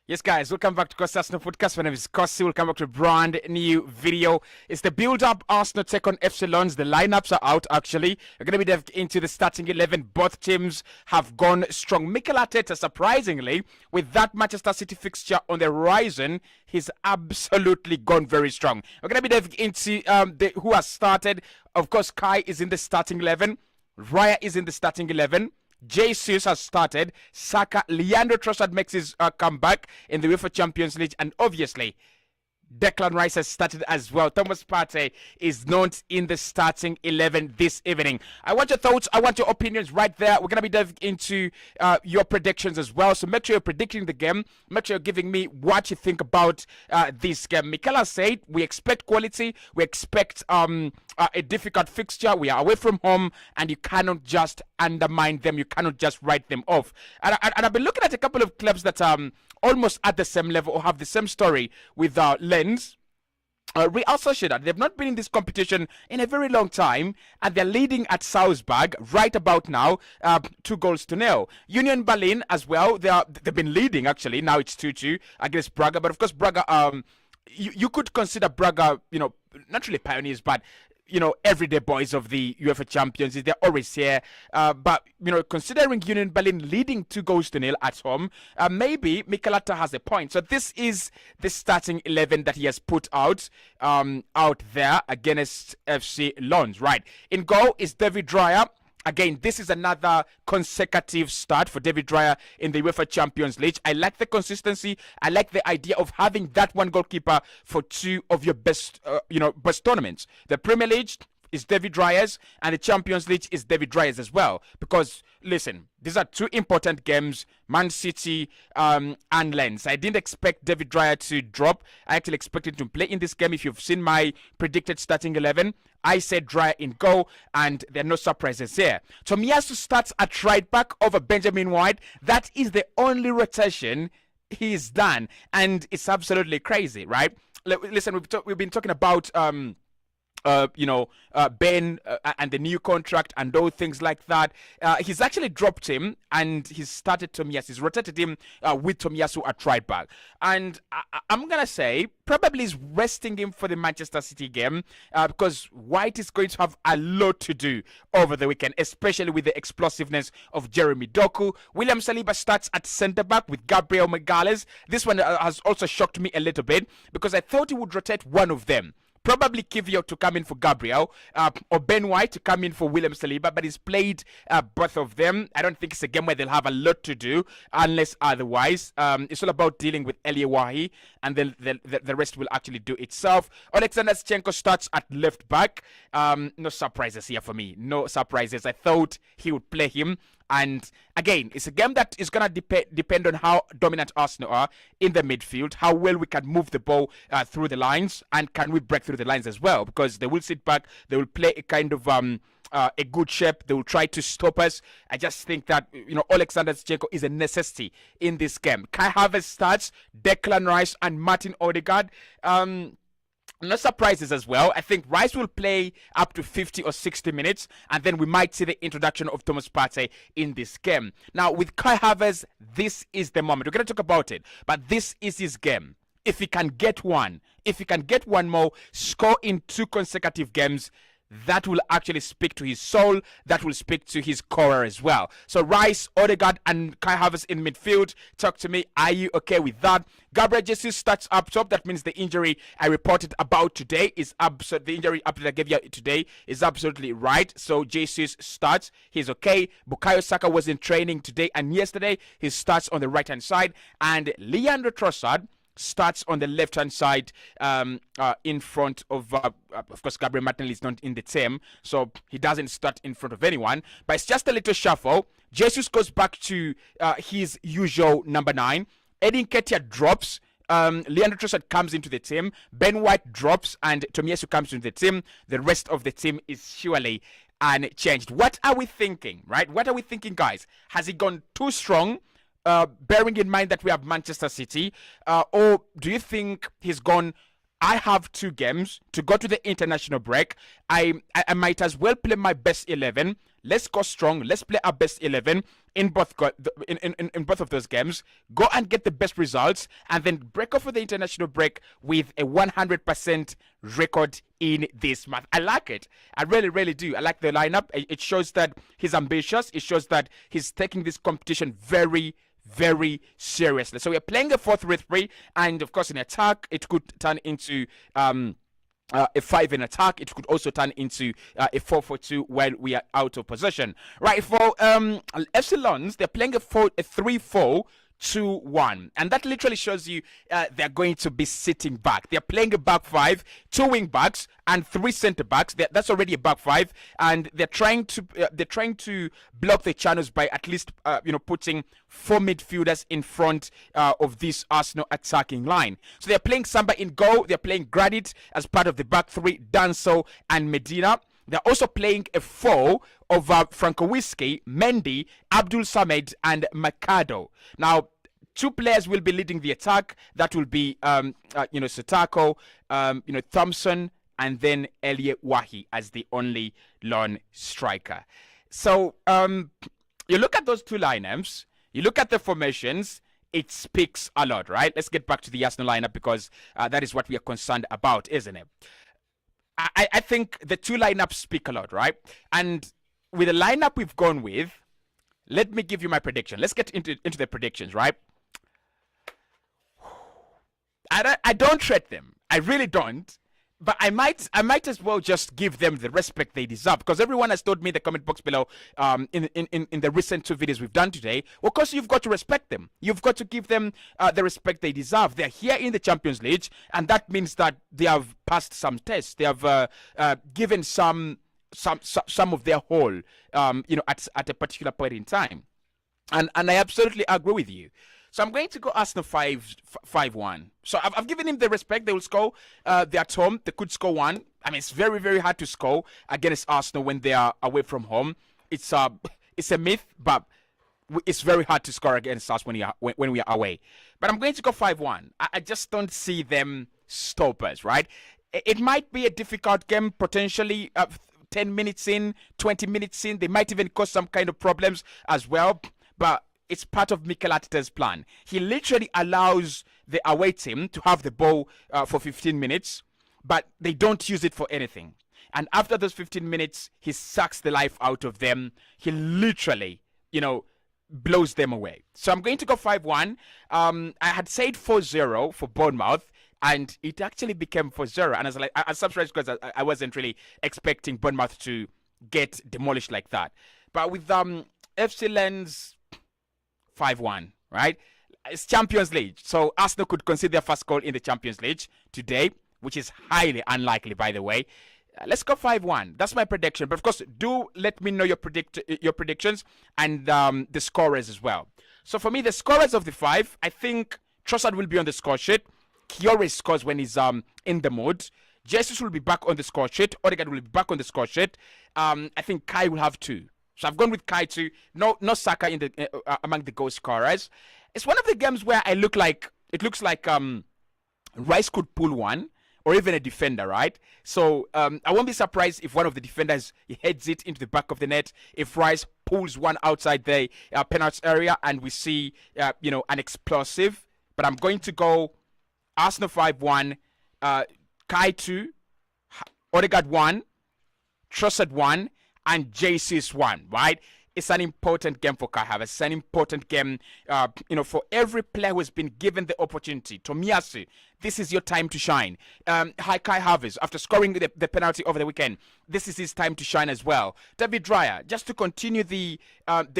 Yes, guys, welcome back to Costa Arsenal Podcast. My name is Costi. We'll come back to a brand new video. It's the build-up Arsenal take on FC Lons. The lineups are out, actually. We're going to be diving into the starting 11. Both teams have gone strong. Mikel Arteta, surprisingly, with that Manchester City fixture on the horizon, he's absolutely gone very strong. We're going to be diving into who has started. Of course, Kai is in the starting 11. Raya is in the starting 11. Jesus has started. Saka, Leandro Trossard makes his comeback in the UEFA Champions League, and obviously Declan Rice has started as well. Thomas Partey is not in the starting 11 this evening. I want your thoughts. I want your opinions right there. We're going to be diving into your predictions as well. So make sure you're predicting the game. Make sure you're giving me what you think about this game. Mikel has said we expect quality. We expect a difficult fixture. We are away from home, and you cannot just undermine them. You cannot just write them off. And I've been looking at a couple of clubs that almost at the same level or have the same story with Lens. Real Sociedad, they've not been in this competition in a very long time, and they're leading at Salzburg right about now, 2-0. Union Berlin as well, they've been leading actually. Now it's 2-2 against Braga, but of course Braga, you could consider Braga, not really pioneers, but everyday boys of the UEFA Champions League. They're always here. But, considering Union Berlin leading 2-0 at home, maybe Mikel Arteta has a point. So this is the starting 11 that he has put out there against FC Lons. Right. In goal is David Raya. Again, this is another consecutive start for David Raya in the UEFA Champions League. I like the consistency. I like the idea of having that one goalkeeper for two of your best tournaments. The Premier League is David Raya's, and the Champions League is David Raya's as well. Because, listen, these are two important games, Man City and Lens. I didn't expect David Raya to drop. I actually expected to play in this game. If you've seen my predicted starting 11, I said Raya in goal, and there are no surprises here. Tomiyasu starts at right back over Benjamin White. That is the only rotation he's done, and it's absolutely crazy, right? Listen, we've been talking about Ben and the new contract and those things like that. He's actually dropped him and he's started Tomiyasu. He's rotated him with Tomiyasu at right back. And I'm going to say probably he's resting him for the Manchester City game because White is going to have a lot to do over the weekend, especially with the explosiveness of Jeremy Doku. William Saliba starts at centre back with Gabriel Magalhaes. This one has also shocked me a little bit because I thought he would rotate one of them. Probably Kivio to come in for Gabriel or Ben White to come in for William Saliba, but he's played both of them. I don't think it's a game where they'll have a lot to do unless otherwise. It's all about dealing with Elie Wahi, and then the rest will actually do itself. Alexander Zinchenko starts at left back. No surprises here for me. No surprises. I thought he would play him. And again, it's a game that is going to depend on how dominant Arsenal are in the midfield, how well we can move the ball through the lines, and can we break through the lines as well, because they will sit back, they will play a kind of a good shape, they will try to stop us. I just think that Alexander Zinchenko is a necessity in this game. Kai Havertz starts, Declan Rice and Martin Odegaard. No surprises as well. I think Rice will play up to 50 or 60 minutes, and then we might see the introduction of Thomas Partey in this game. Now, with Kai Havertz, this is the moment. We're going to talk about it, but this is his game. If he can get one more, score in 2 consecutive games, that will actually speak to his soul. That will speak to his core as well. So Rice, Odegaard, and Kai Havertz in midfield. Talk to me. Are you okay with that? Gabriel Jesus starts up top. That means the injury I reported about today is the injury update I gave you today is absolutely right. So Jesus starts. He's okay. Bukayo Saka was in training today and yesterday. He starts on the right hand side, and Leandro Trossard starts on the left-hand side in front of course, Gabriel Martinelli is not in the team, so he doesn't start in front of anyone. But it's just a little shuffle. Jesus goes back to his usual number 9. Eddie Nketiah drops. Leandro Trossard comes into the team. Ben White drops, and Tomiyasu comes into the team. The rest of the team is surely unchanged. What are we thinking, right? What are we thinking, guys? Has he gone too strong? Bearing in mind that we have Manchester City, or do you think he's gone I have 2 games to go to the international break. I might as well play my best 11. Let's go strong. Let's play our best 11 in in both of those games. Go and get the best results, and then break off for the international break with a 100% record in this month. I like it. I really, really do. I like the lineup. It shows that he's ambitious. It shows that he's taking this competition very, very seriously. So we're playing a 4-3-3, and of course in attack it could turn into a 5 in attack. It could also turn into a 4-4-2 while we are out of possession. Right, for FC Lons, they're playing a 3-4-2-1, and that literally shows you they're going to be sitting back. They're playing a back 5, 2 wing backs and 3 center backs. That's already a back 5, and they're trying to block the channels by at least putting 4 midfielders in front of this Arsenal attacking line. So they're playing Samba in goal. They're playing Gradit as part of the back 3, Danso and Medina. They're also playing a 4 of Frankowiski, Mendy, Abdul Samed, and Mercado. Now, 2 players will be leading the attack. That will be, Sotako, Thompson, and then Elliot Wahi as the only lone striker. So, you look at those 2 lineups, you look at the formations, it speaks a lot, right? Let's get back to the Arsenal lineup because that is what we are concerned about, isn't it? I think the 2 lineups speak a lot, right? And with the lineup we've gone with, let me give you my prediction. Let's get into the predictions, right? I don't treat them. I really don't. But I might as well just give them the respect they deserve, because everyone has told me in the comment box below in the recent 2 videos we've done today, well, of course you've got to respect them. You've got to give them the respect they deserve. They're here in the Champions League, and that means that they have passed some tests. They have given some of their whole, at a particular point in time, and I absolutely agree with you. So I'm going to go Arsenal 5-1. So I've given him the respect. They will score. They're at home. They could score 1. I mean, it's very, very hard to score against Arsenal when they are away from home. It's a myth, but it's very hard to score against us when we are away. But I'm going to go 5-1. I just don't see them stop us, right? It might be a difficult game, potentially 10 minutes in, 20 minutes in. They might even cause some kind of problems as well. But it's part of Mikel Arteta's plan. He literally allows the away team to have the ball for 15 minutes, but they don't use it for anything. And after those 15 minutes, he sucks the life out of them. He literally, blows them away. So I'm going to go 5-1. I had said 4-0 for Bournemouth, and it actually became 4-0. And I was surprised because I wasn't really expecting Bournemouth to get demolished like that. But with FC Lens, 5-1, right? It's Champions League, so Arsenal could concede their first goal in the Champions League today, which is highly unlikely, by the way. Let's go 5-1. That's my prediction. But of course, do let me know your predictions and the scorers as well. So for me, the scorers of the 5, I think Trossard will be on the score sheet. Kiore scores when he's in the mood. Jesus will be back on the score sheet. Odegaard will be back on the score sheet. I think Kai will have 2. So I've gone with Kai too. No Saka in the among the goal scorers. It's one of the games where it looks like Rice could pull 1 or even a defender, right? So I won't be surprised if one of the defenders heads it into the back of the net. If Rice pulls 1 outside the penalty area, and we see an explosive. But I'm going to go Arsenal 5-1, Kai 2, Odegaard 1, Trossard 1. And JC's 1, right? It's an important game for Kai Havertz. It's an important game, for every player who has been given the opportunity. Tomiyasu, this is your time to shine. Kai Havertz, after scoring the penalty over the weekend, this is his time to shine as well. David Raya, just to continue the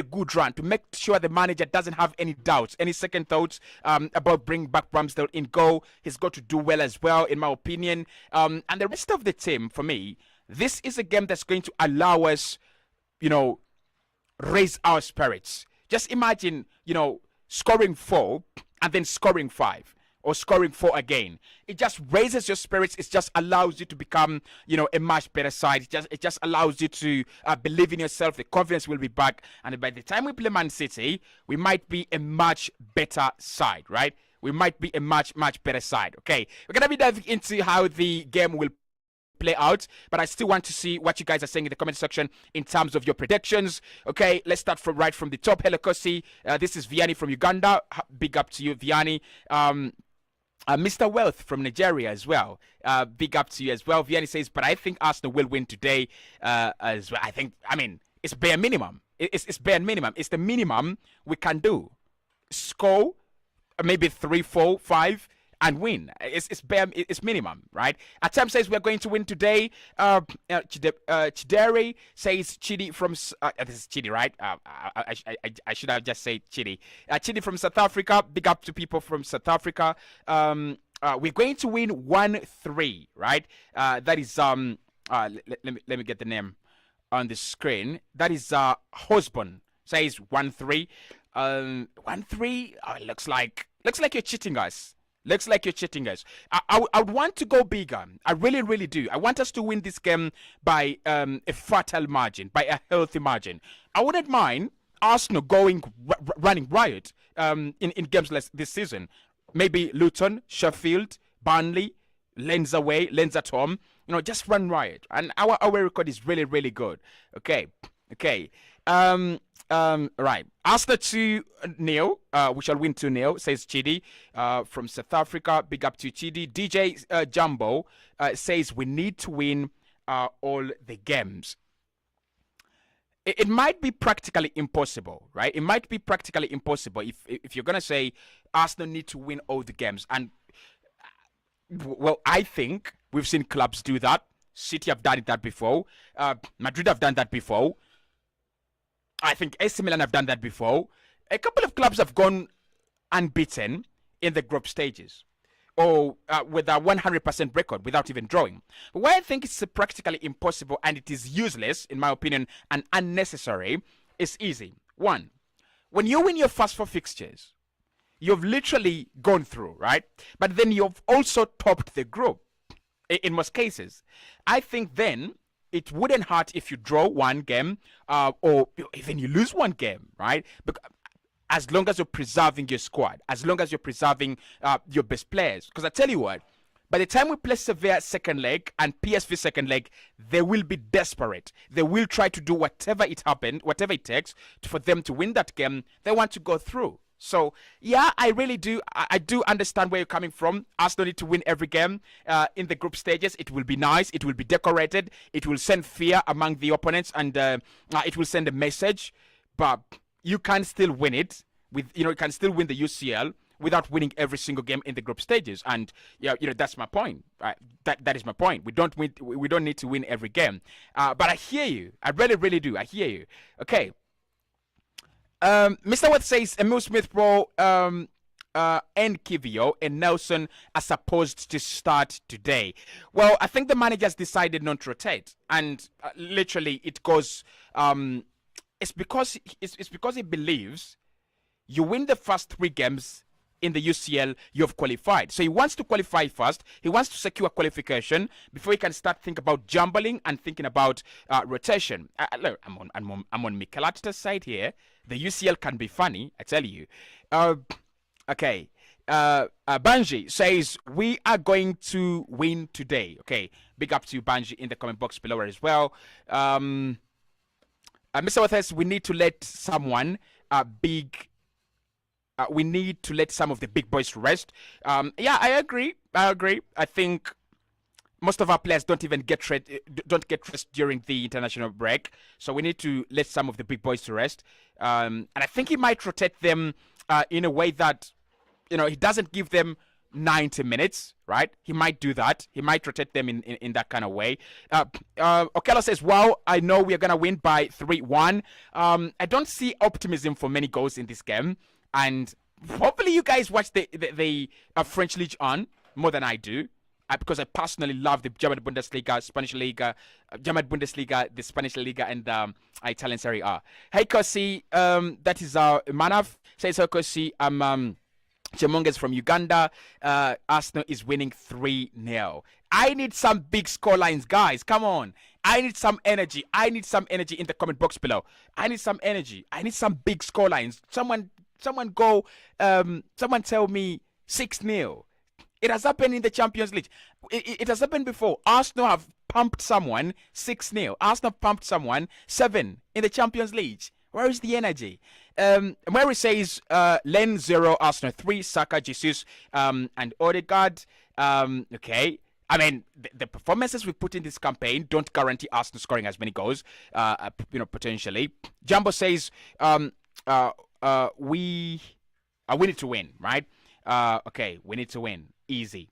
good run, to make sure the manager doesn't have any doubts, any second thoughts about bringing back Ramsdale in goal. He's got to do well as well, in my opinion. And the rest of the team, for me, this is a game that's going to allow us, raise our spirits. Just imagine, scoring 4 and then scoring 5 or scoring 4 again. It just raises your spirits. It just allows you to become, a much better side. It just allows you to believe in yourself. The confidence will be back. And by the time we play Man City, we might be a much better side, right? we might be a much, much better side. Okay, we're gonna be diving into how the game will play out, but I still want to see what you guys are saying in the comment section in terms of your predictions. Okay, let's start from the top. Hello Kosi, this is Vianney from Uganda. Big up to you, Vianney. Mr. Wealth from Nigeria as well. Big up to you as well. Vianney says, but I think Arsenal will win today as well. I mean, it's bare minimum. It's bare minimum. It's the minimum we can do. Score maybe 3, 4, 5 and win. It's bare. It's minimum, right? Atem says we're going to win today. Chideri says Chidi from this is Chidi, right? I should have just said Chidi. Chidi from South Africa. Big up to people from South Africa. We're going to win 1-3, right? That is let me get the name on the screen. That is Husband says 1-3. 1-3. Looks like you're cheating us. Looks like you're cheating us. I would want to go bigger. I really, really do. I want us to win this game by a fertile margin, by a healthy margin. I wouldn't mind Arsenal running riot in games like this season. Maybe Luton, Sheffield, Burnley, Lens away, Lens at home. Just run riot. And our record is really, really good. Okay. Right. Arsenal 2-0. We shall win 2-0, says Chidi from South Africa. Big up to Chidi. DJ Jumbo says we need to win all the games. It might be practically impossible, right? It might be practically impossible if you're gonna say Arsenal need to win all the games. And well, I think we've seen clubs do that. City have done that before. Madrid have done that before. I think AC Milan have done that before. A couple of clubs have gone unbeaten in the group stages, or with a 100% record without even drawing. But why I think it's practically impossible and it is useless, in my opinion, and unnecessary, is easy. One, when you win your first 4 fixtures, you've literally gone through, right? But then you've also topped the group in most cases. I think then it wouldn't hurt if you draw one game or even you lose one game, right? As long as you're preserving your squad, as long as you're preserving your best players. Because I tell you what, by the time we play Sevilla second leg and PSV second leg, they will be desperate. They will try to do whatever it takes for them to win that game. They want to go through. So, yeah, I really do. I do understand where you're coming from. Arsenal need to win every game in the group stages. It will be nice. It will be decorated. It will send fear among the opponents, and it will send a message. But you can still win it. You can still win the UCL without winning every single game in the group stages. And that's my point. That is my point. We don't need to win every game. But I hear you. I really, really do. I hear you. Okay. Mr. Watt says Emil Smith Pro and Kivio and Nelson are supposed to start today. Well, I think the managers decided not to rotate, and literally it goes. It's because he believes you win the first 3 games in the UCL, you've qualified. So he wants to qualify first. He wants to secure qualification before he can start thinking about jumbling and thinking about rotation. Look, I'm on Mikel Arteta's side here. The UCL can be funny, I tell you. Okay. Banji says we are going to win today. Okay. Big up to Banji in the comment box below as well. Mr. Wathes, we need to let someone big. We need to let some of the big boys rest. Yeah, I agree. I think most of our players don't get rest during the international break, so we need to let some of the big boys to rest. And I think he might rotate them in a way that he doesn't give them 90 minutes, right? He might do that. He might rotate them in that kind of way. Okello says, "Wow, I know we are gonna win by 3-1." I don't see optimism for many goals in this game. And hopefully you guys watch the French League on more than I do, because I personally love the German Bundesliga, Spanish Liga, German Bundesliga, the Spanish Liga, and Italian Serie A. Hey Kosi, that is Manav says, "Hey Kosi, Chemonges from Uganda. Arsenal is winning 3-0. I need some big score lines, guys. Come on. I need some energy. I need some energy in the comment box below. I need some energy. I need some big score lines. Someone go. Someone tell me 6-0. It has happened in the Champions League. It has happened before. Arsenal have pumped someone 6-0. Arsenal pumped someone 7 in the Champions League. Where is the energy? Mary says Len 0, Arsenal 3, Saka, Jesus, and Odegaard. Okay. I mean, the performances we put in this campaign don't guarantee Arsenal scoring as many goals, potentially. Jumbo says we need to win, right? Okay, we need to win. Easy.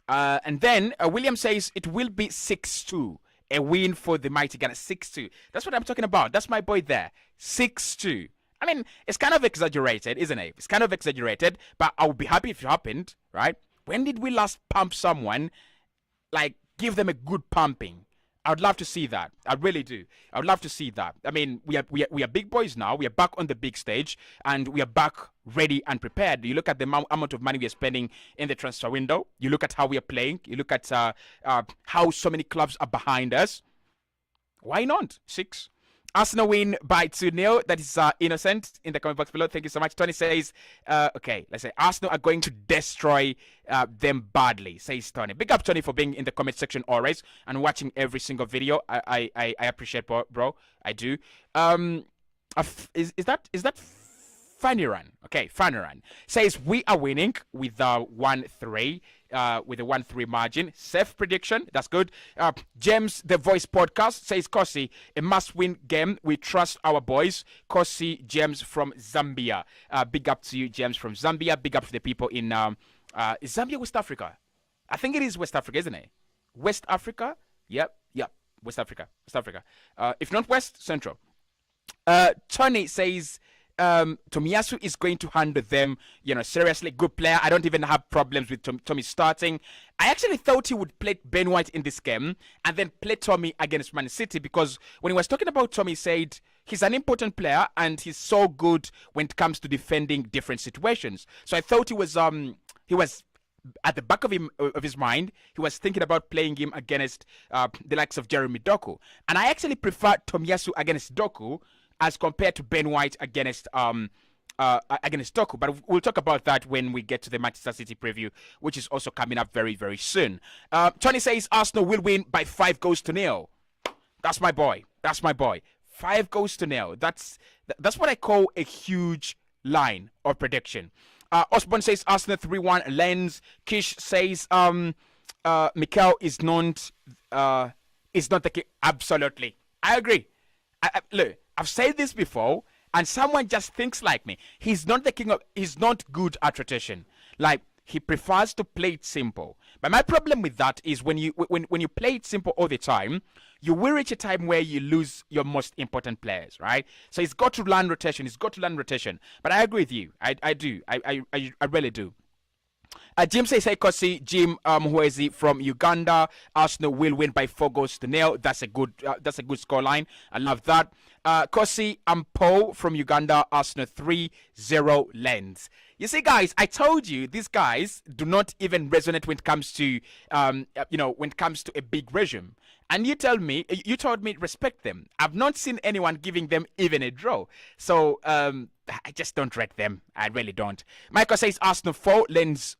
And then William says it will be 6-2. A win for the mighty Ghana. 6-2. That's what I'm talking about. That's my boy there. 6-2. I mean, it's kind of exaggerated, isn't it? It's kind of exaggerated, but I would be happy if it happened, right? When did we last pump someone? Like, give them a good pumping. I would love to see that. I really do. I would love to see that. I mean, we are big boys now. We are back on the big stage, and we are back ready and prepared. You look at the amount of money we are spending in the transfer window. You look at how we are playing. You look at how so many clubs are behind us. Why not? 6. Arsenal win by 2-0. That is innocent in the comment box below. Thank you so much. Tony says, okay, let's say Arsenal are going to destroy them badly, says Tony. Big up, Tony, for being in the comment section always and watching every single video. I appreciate, bro. I do. Is that Faniran? Okay, Faniran says we are winning with 1-3. With a 1-3 margin. Safe prediction. That's good. James, the Voice Podcast, says Kosi, a must-win game. We trust our boys. Kosi James from Zambia. Big up to you, James from Zambia. Big up to the people in is Zambia West Africa? I think it is West Africa, isn't it? West Africa? Yep. West Africa. If not West, Central. Tony says Tomiyasu is going to handle them, seriously. Good player. I don't even have problems with Tommy starting. I actually thought he would play Ben White in this game and then play Tommy against Man City, because when he was talking about Tommy, he said he's an important player and he's so good when it comes to defending different situations. So I thought he was at the back of his mind, he was thinking about playing him against the likes of Jeremy Doku. And I actually prefer Tomiyasu against Doku as compared to Ben White against Doku. But we'll talk about that when we get to the Manchester City preview, which is also coming up very, very soon. Tony says Arsenal will win by 5-0. That's my boy. 5-0. That's what I call a huge line of prediction. Osborne says Arsenal 3-1. Lens. Kish says Mikel is not the king. Absolutely. I agree. Look, I've said this before, and someone just thinks like me. He's not the king of. He's not good at rotation. Like, he prefers to play it simple. But my problem with that is when you play it simple all the time, you will reach a time where you lose your most important players, right? So he's got to learn rotation. But I agree with you. I do. I really do. Jim says, hey, Kosi. Jim Mwezi from Uganda. Arsenal will win by 4-0. That's a good scoreline. I love that. Kosi, I'm Paul from Uganda. Arsenal 3-0 Lens. You see, guys, I told you these guys do not even resonate when it comes to, when it comes to a big regime. And you told me respect them. I've not seen anyone giving them even a draw. So I just don't rate them. I really don't. Michael says Arsenal 4, Lens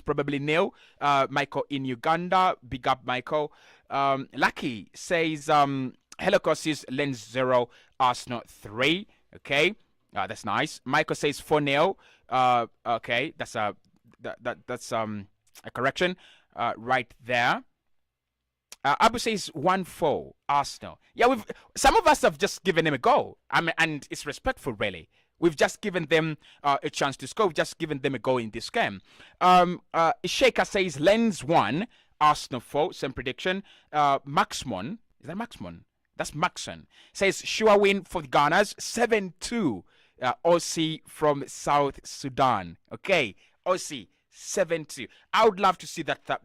probably nil. Michael in Uganda, big up Michael. Lucky says hello Kosis, Lens 0, Arsenal 3. Okay, that's nice. Michael says 4-0. Okay, that's a correction right there. Abu says 1-4 Arsenal. Yeah, some of us have just given them a go. And it's respectful, really. We've just given them a chance to score. We've just given them a go in this game. Sheikha says Lens 1, Arsenal 4. Same prediction. Maxmon, is that Maxmon? That's Maxon. Says sure win for the Gunners. 7-2. Aussie from South Sudan. Okay, Aussie 7-2. I would love to see that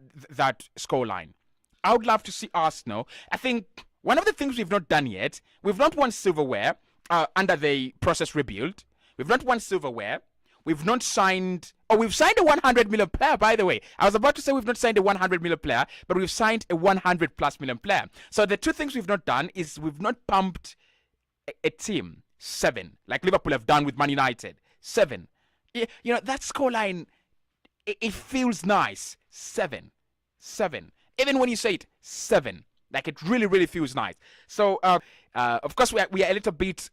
scoreline. I would love to see Arsenal. I think one of the things we've not done yet, we've not won silverware under the process rebuild. We've not won silverware. We've not signed. Oh, we've signed a 100 million player, by the way. I was about to say we've not signed a 100 million player, but we've signed a 100 plus million player. So the two things we've not done is we've not pumped a team 7, like Liverpool have done with Man United. 7. That scoreline it feels nice. 7, 7. Even when you say it, 7. Like it really, really feels nice. So, of course, we are a little bit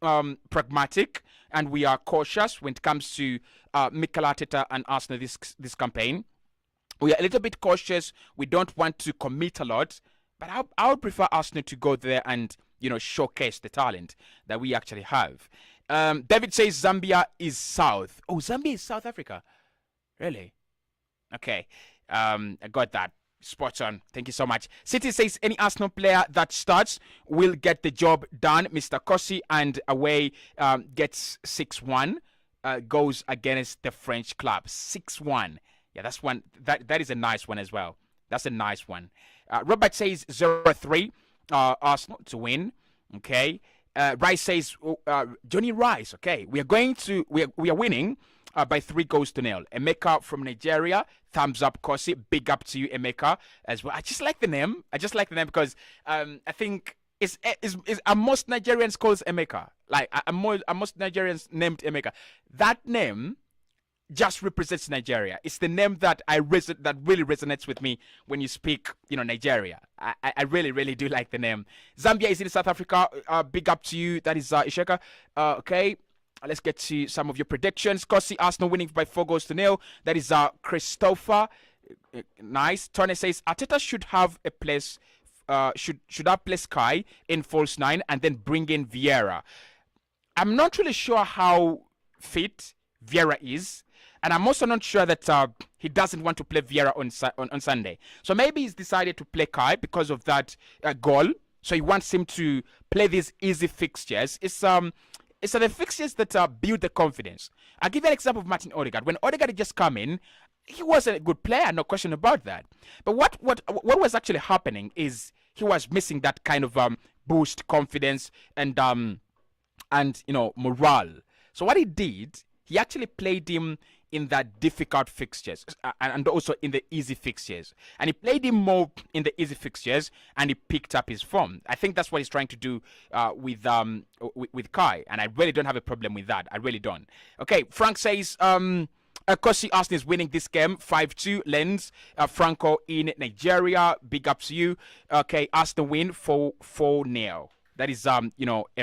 pragmatic and we are cautious when it comes to Mikel Arteta and Arsenal this campaign. We are a little bit cautious. We don't want to commit a lot, but I would prefer Arsenal to go there and showcase the talent that we actually have. David says Zambia is South. Oh, Zambia is South Africa. Really? Okay. I got that. Spot on. Thank you so much. City says any Arsenal player that starts will get the job done. Mr. Kossi, and away gets 6-1. Goes against the French club. 6-1. Yeah, that's one. That is a nice one as well. That's a nice one. Robert says 0-3. Arsenal to win. Okay. Rice says Johnny Rice. Okay, we are winning by 3-0. Emeka from Nigeria. Thumbs up, Kosi. Big up to you, Emeka, as well. I just like the name. Because I think most Nigerians calls Emeka. Like most Nigerians named Emeka. That name just represents Nigeria. It's the name that that really resonates with me when you speak, Nigeria. I really, really do like the name. Zambia is in South Africa. Big up to you. That is Isheka. Okay. Let's get to some of your predictions. Kosi, Arsenal winning by 4-0. That is Christopher. Nice. Tony says Arteta should have a place. Should have placed Kai in false 9 and then bring in Vieira. I'm not really sure how fit Vieira is, and I'm also not sure that he doesn't want to play Vieira on Sunday. So maybe he's decided to play Kai because of that goal. So he wants him to play these easy fixtures. It's the fixtures that build the confidence. I'll give you an example of Martin Odegaard. When Odegaard just come in, he was a good player, no question about that. But what was actually happening is he was missing that kind of boost confidence and morale. So what he did, he actually played him in that difficult fixtures and also in the easy fixtures. And he played him more in the easy fixtures and he picked up his form. I think that's what he's trying to do with Kai. And I really don't have a problem with that. I really don't. Okay, Frank says Kosi Arsenal is winning this game 5-2. Lens Franco in Nigeria. Big up to you. Okay, Arsenal win 4-0. That is a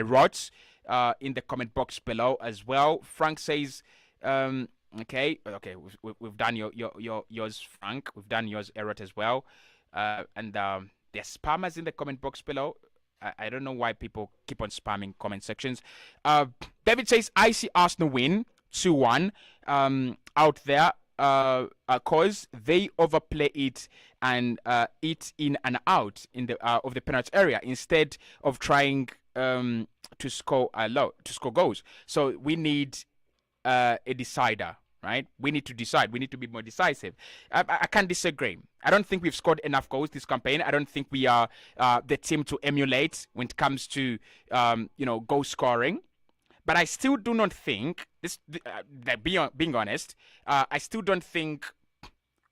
rot in the comment box below as well. Frank says Okay, we've done yours, Frank. We've done yours, Errot, as well. And there's spammers in the comment box below. I don't know why people keep on spamming comment sections. David says, I see Arsenal win 2-1 out there because they overplay it and it in and out in the of the penalty area instead of trying to score goals. So we need a decider. Right? We need to decide. We need to be more decisive. I can't disagree. I don't think we've scored enough goals this campaign. I don't think we are the team to emulate when it comes to goal scoring. But I still do not think being honest, I still don't think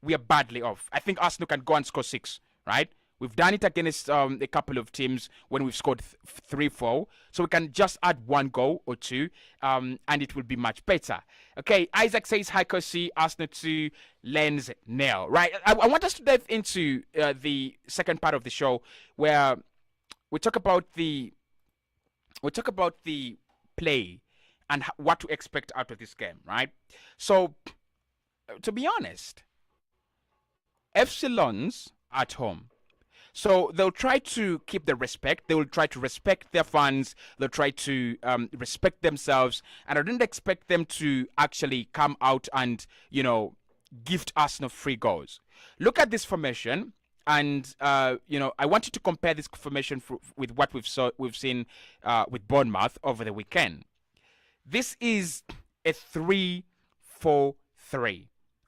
we are badly off. I think Arsenal can go and score 6. Right? We've done it against a couple of teams when we've scored 3-4. So we can just add 1 goal or 2, and it will be much better. Okay, Isaac says, hi, Kosi, Arsenal 2, Lens, nil. Right, I want us to dive into the second part of the show where we talk about the play and what to expect out of this game, right? So, to be honest, FC Lons at home. So they'll try to keep the respect. They will try to respect their fans. They'll try to respect themselves. And I don't expect them to actually come out and, gift Arsenal free goals. Look at this formation. And, I want you to compare this formation with what we've seen with Bournemouth over the weekend. This is a 3-4-3.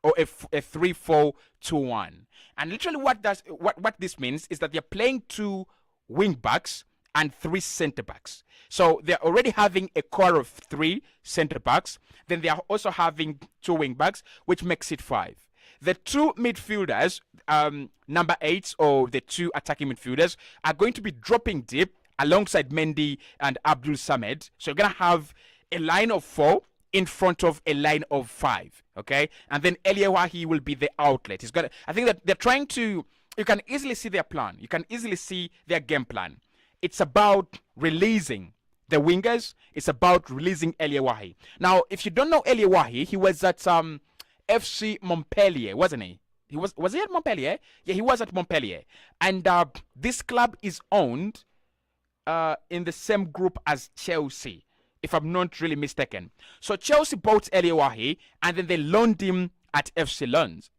Or a 3-4-2-1. And literally what this means is that they're playing 2 wing backs and 3 center backs. So they're already having a core of 3 center backs. Then they are also having 2 wing backs, which makes it 5. The 2 midfielders, number 8 or the 2 attacking midfielders, are going to be dropping deep alongside Mendy and Abdul Samed. So you're going to have a line of 4 in front of a line of 5, okay? And then Eliawahi will be the outlet. He's got. I think that they're trying to. You can easily see their plan. You can easily see their game plan. It's about releasing the wingers. It's about releasing Eliawahi. Now, if you don't know Eliawahi, he was at FC Montpellier, wasn't he? Was he at Montpellier? Yeah, he was at Montpellier. And this club is owned in the same group as Chelsea, if I'm not really mistaken. So Chelsea bought Eliawahi and then they loaned him at FC Lens.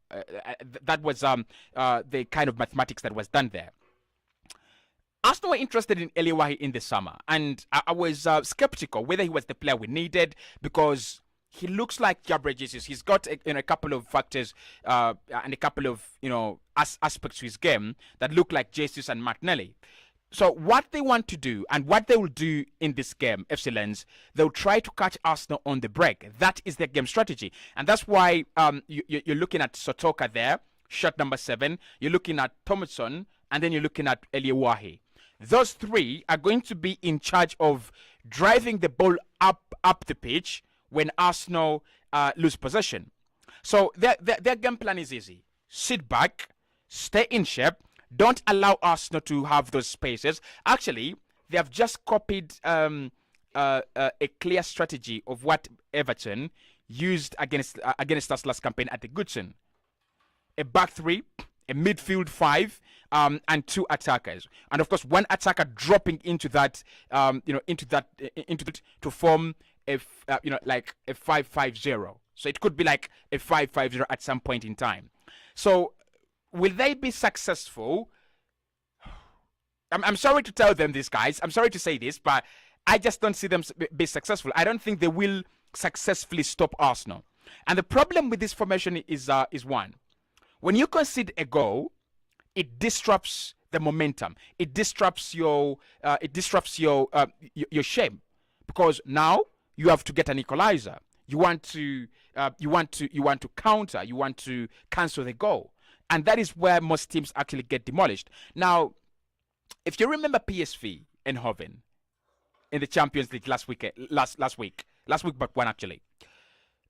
That was the kind of mathematics that was done there. Arsenal were interested in Eliawahi in the summer, and I was skeptical whether he was the player we needed because he looks like Gabriel Jesus. He's got a couple of factors and a couple of aspects to his game that look like Jesus and Martinelli. So what they want to do and what they will do in this game, FC Lens, they'll try to catch Arsenal on the break. That is their game strategy. And that's why you're looking at Sotoka there, shot number 7. You're looking at Thomason, and then you're looking at Eliawahi. Those three are going to be in charge of driving the ball up the pitch when Arsenal lose possession. So their game plan is easy. Sit back, stay in shape, don't allow Arsenal to have those spaces. Actually, they have just copied a clear strategy of what Everton used against us last campaign at the Goodson. A back 3, a midfield 5, and 2 attackers, and of course one attacker dropping into that, to form like a 5-5-0. So it could be like a 5-5-0 at some point in time. So will they be successful? I'm sorry to tell them this, guys. I'm sorry to say this, but I just don't see them be successful. I don't think they will successfully stop Arsenal. And the problem with this formation is one. When you concede a goal, it disrupts the momentum. It disrupts your shape, because now you have to get an equalizer. You want to counter. You want to cancel the goal. And that is where most teams actually get demolished. Now, if you remember PSV Eindhoven in the Champions League last week, but one actually,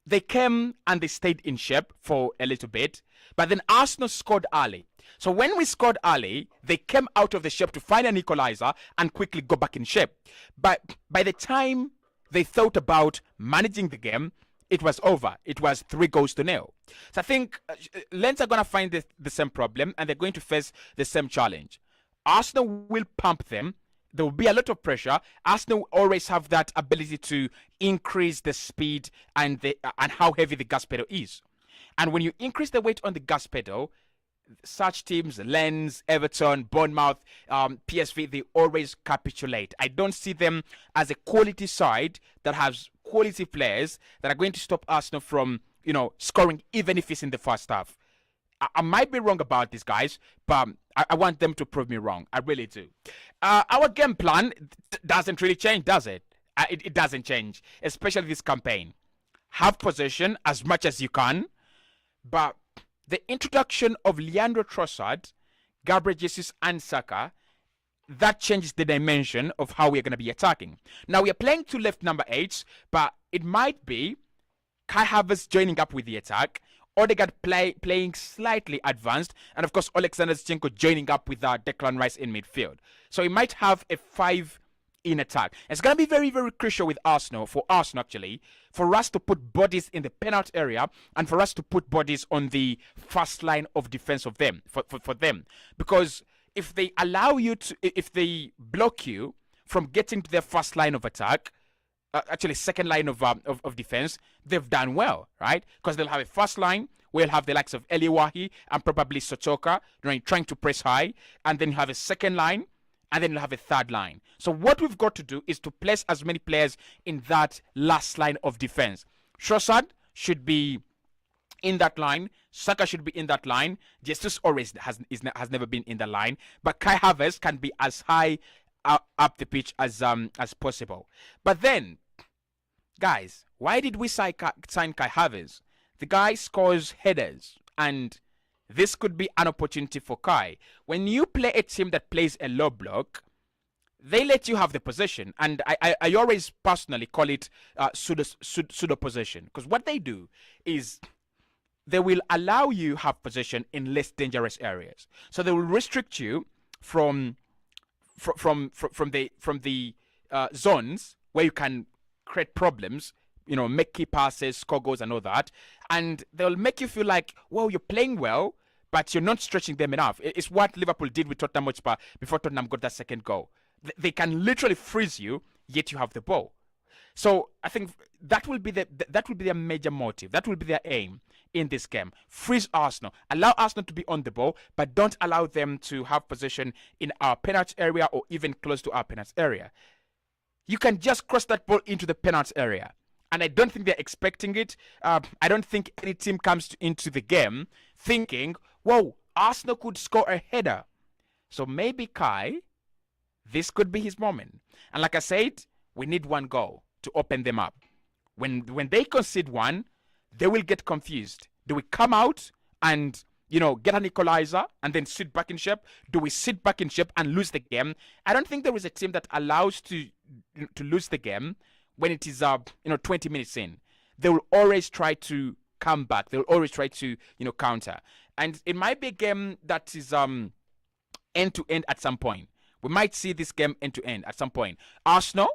they came and they stayed in shape for a little bit, but then Arsenal scored early. So when we scored early, they came out of the shape to find an equalizer and quickly go back in shape. But by the time they thought about managing the game, it was over. It was 3-0. So I think Lens are going to find the same problem, and they're going to face the same challenge. Arsenal will pump them. There will be a lot of pressure. Arsenal will always have that ability to increase the speed and how heavy the gas pedal is. And when you increase the weight on the gas pedal, such teams, Lens, Everton, Bournemouth, PSV, they always capitulate. I don't see them as a quality side that has quality players that are going to stop Arsenal from, scoring, even if it's in the first half. I might be wrong about this, guys, but I want them to prove me wrong. I really do. Our game plan doesn't really change, does it? It doesn't change, especially this campaign. Have possession as much as you can, but the introduction of Leandro Trossard, Gabriel Jesus, and Saka, that changes the dimension of how we're going to be attacking. Now, we are playing 2 left number 8s, but it might be Kai Havertz joining up with the attack, Odegaard playing slightly advanced, and of course Alexander Zinchenko joining up with Declan Rice in midfield. So we might have a 5 in attack. It's going to be very, very crucial for Arsenal actually, for us to put bodies in the penalty area and for us to put bodies on the first line of defense of them, for them. Because if they if they block you from getting to their first line of attack, actually second line of defense, they've done well, right? Because they'll have a first line, we'll have the likes of Eliawahi and probably Sotoka, trying to press high, and then you have a second line, and then you'll have a third line. So what we've got to do is to place as many players in that last line of defense. Trossard should be in that line. Saka should be in that line. Jesus always has never been in the line. But Kai Havertz can be as high up the pitch as possible. But then, guys, why did we sign Kai Havertz? The guy scores headers, and this could be an opportunity for Kai. When you play a team that plays a low block, they let you have the possession, and I always personally call it pseudo possession, because what they do is they will allow you have possession in less dangerous areas. So they will restrict you from from the zones where you can create problems, make key passes, score goals, and all that. And they'll make you feel like, well, you're playing well, but you're not stretching them enough. It's what Liverpool did with Tottenham Hotspur before Tottenham got that second goal. They can literally freeze you, yet you have the ball. So I think that will be their major motive. That will be their aim in this game. Freeze Arsenal. Allow Arsenal to be on the ball, but don't allow them to have possession in our penalty area or even close to our penalty area. You can just cross that ball into the penalty area. And I don't think they're expecting it. I don't think any team comes into the game thinking, whoa, Arsenal could score a header. So maybe Kai, this could be his moment. And like I said, we need one goal to open them up. When they concede one, they will get confused. Do we come out and get an equalizer and then sit back in shape? Do we sit back in shape and lose the game? I don't think there is a team that allows to lose the game when it is 20 minutes in. They will always try to come back. They will always try to counter. And it might be a game that is end to end at some point. We might see this game end to end at some point. Arsenal,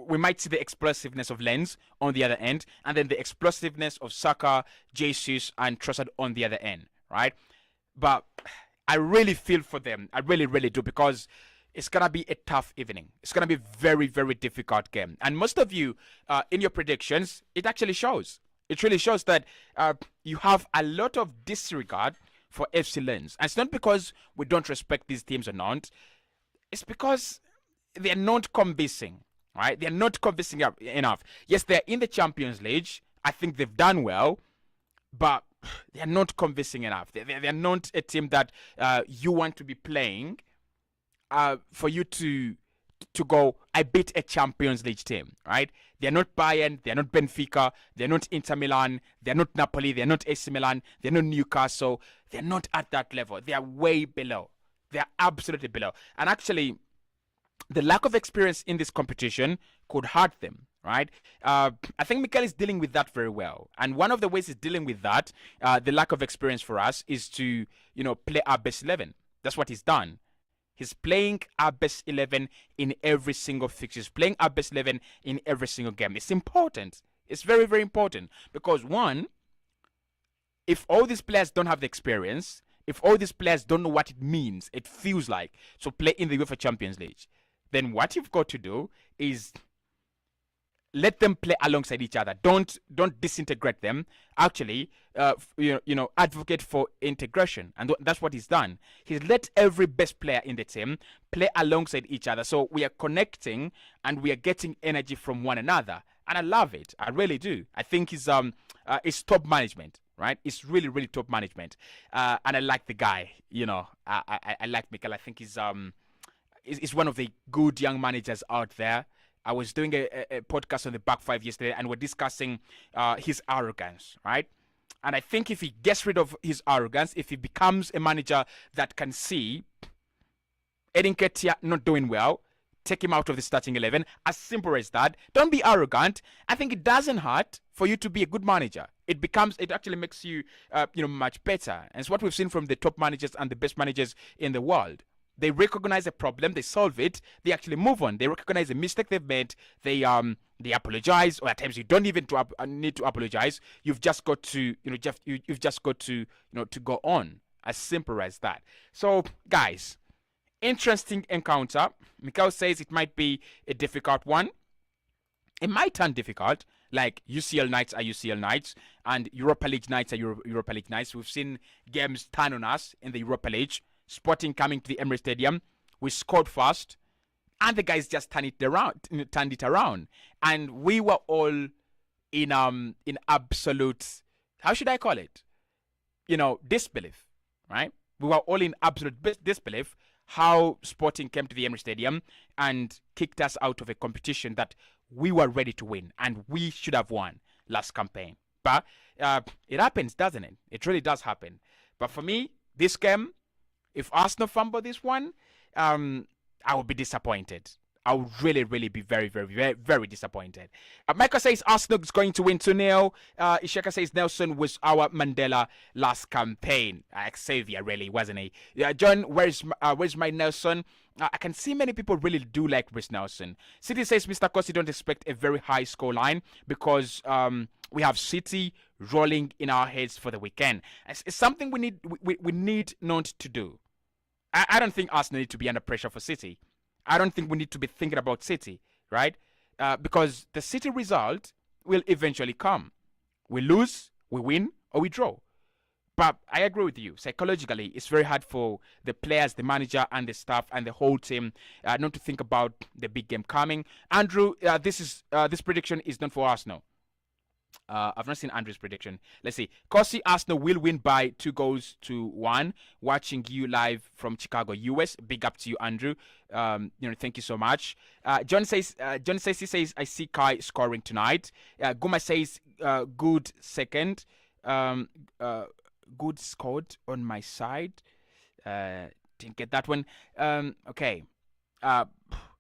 we might see the explosiveness of Lens on the other end, and then the explosiveness of Saka, Jesus, and Trossard on the other end, right? But I really feel for them. I really, really do, because it's going to be a tough evening. It's going to be a very, very difficult game. And most of you, in your predictions, it actually shows. It really shows that you have a lot of disregard for FC Lens. And it's not because we don't respect these teams or not. It's because they're not convincing. Right? They're not convincing enough. Yes, they're in the Champions League. I think they've done well, but they're not convincing enough. They're not a team that you want to be playing for you to go, I beat a Champions League team, right? They're not Bayern, they're not Benfica, they're not Inter Milan, they're not Napoli, they're not AC Milan, they're not Newcastle. They're not at that level. They are way below. They're absolutely below. And actually, the lack of experience in this competition could hurt them, right? I think Mikel is dealing with that very well. And one of the ways he's dealing with that, the lack of experience for us, is to, play our best 11. That's what he's done. He's playing our best 11 in every single fixture. He's playing our best 11 in every single game. It's important. It's very, very important. Because one, if all these players don't have the experience, if all these players don't know what it means, it feels like, so play in the UEFA Champions League, then what you've got to do is let them play alongside each other. Don't disintegrate them. Actually, advocate for integration, and that's what he's done. He's let every best player in the team play alongside each other. So we are connecting and we are getting energy from one another, and I love it. I really do. I think it's top management. Right, it's really, really top management, and I like the guy. I like Mikel. I think he's one of the good young managers out there. I was doing a podcast on the Back Five yesterday, and we're discussing his arrogance, right? And I think if he gets rid of his arrogance, if he becomes a manager that can see Edin Ketia not doing well, take him out of the starting 11, as simple as that. Don't be arrogant. I think it doesn't hurt for you to be a good manager. It actually makes you, much better. And it's what we've seen from the top managers and the best managers in the world. They recognize a problem, they solve it, they actually move on. They recognize a mistake they've made, they apologize, or at times you don't even need to apologize. You've just got to, you've just got to, to go on. As simple as that. So, guys, interesting encounter. Mikel says it might be a difficult one. It might turn difficult. Like UCL nights are UCL nights, and Europa League nights are Europa League nights. We've seen games turn on us in the Europa League. Sporting coming to the Emirates Stadium, we scored fast, and the guys just turned it around, and we were all in absolute, how should I call it? Disbelief, right? We were all in absolute disbelief how Sporting came to the Emirates Stadium and kicked us out of a competition that we were ready to win, and we should have won last campaign. But it happens, doesn't it? It really does happen. But for me, this game, if Arsenal fumble this one, I I would be disappointed. I would really, really be very, very, very, very disappointed. Michael says Arsenal is going to win 2-0. Ishaka says Nelson was our Mandela last campaign. Xavier, really, wasn't he? John, where's my Nelson? I can see many people really do like Chris Nelson. City says, Mr. Kosi, don't expect a very high score line because we have City rolling in our heads for the weekend. It's something we need not to do. I don't think Arsenal need to be under pressure for City. I don't think we need to be thinking about City, right? Because the City result will eventually come. We lose, we win, or we draw. But I agree with you. Psychologically, it's very hard for the players, the manager, and the staff, and the whole team not to think about the big game coming. Andrew, this prediction is not for Arsenal. I've not seen Andrew's prediction. Let's see. Kosi, Arsenal will win by 2-1. Watching you live from Chicago, US. Big up to you, Andrew. Thank you so much. John says he says I see Kai scoring tonight. Guma says good second. Good scored on my side. Didn't get that one. Okay.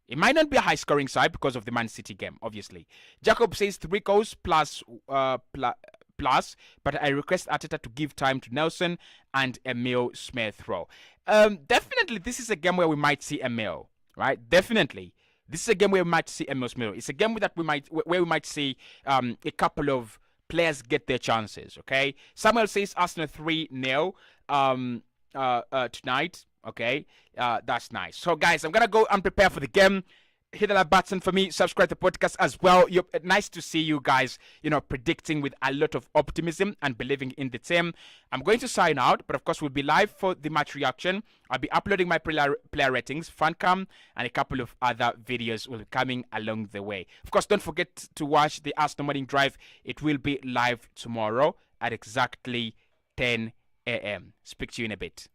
It might not be a high-scoring side because of the Man City game, obviously. Jacob says 3 goals plus, but I request Arteta to give time to Nelson and Emil Smith-Rowe. Definitely, this is a game where we might see Emil, right? Definitely. This is a game where we might see Emil Smith-Rowe. It's a game where we might see a couple of players get their chances, okay? Samuel says Arsenal 3-0 tonight. Okay, that's nice. So, guys, I'm gonna go and prepare for the game. Hit that button for me. Subscribe to the podcast as well. Nice to see you guys, predicting with a lot of optimism and believing in the team. I'm going to sign out, but of course, we'll be live for the match reaction. I'll be uploading my player ratings, fan cam, and a couple of other videos will be coming along the way. Of course, don't forget to watch the Arsenal Morning Drive. It will be live tomorrow at exactly 10 a.m. Speak to you in a bit.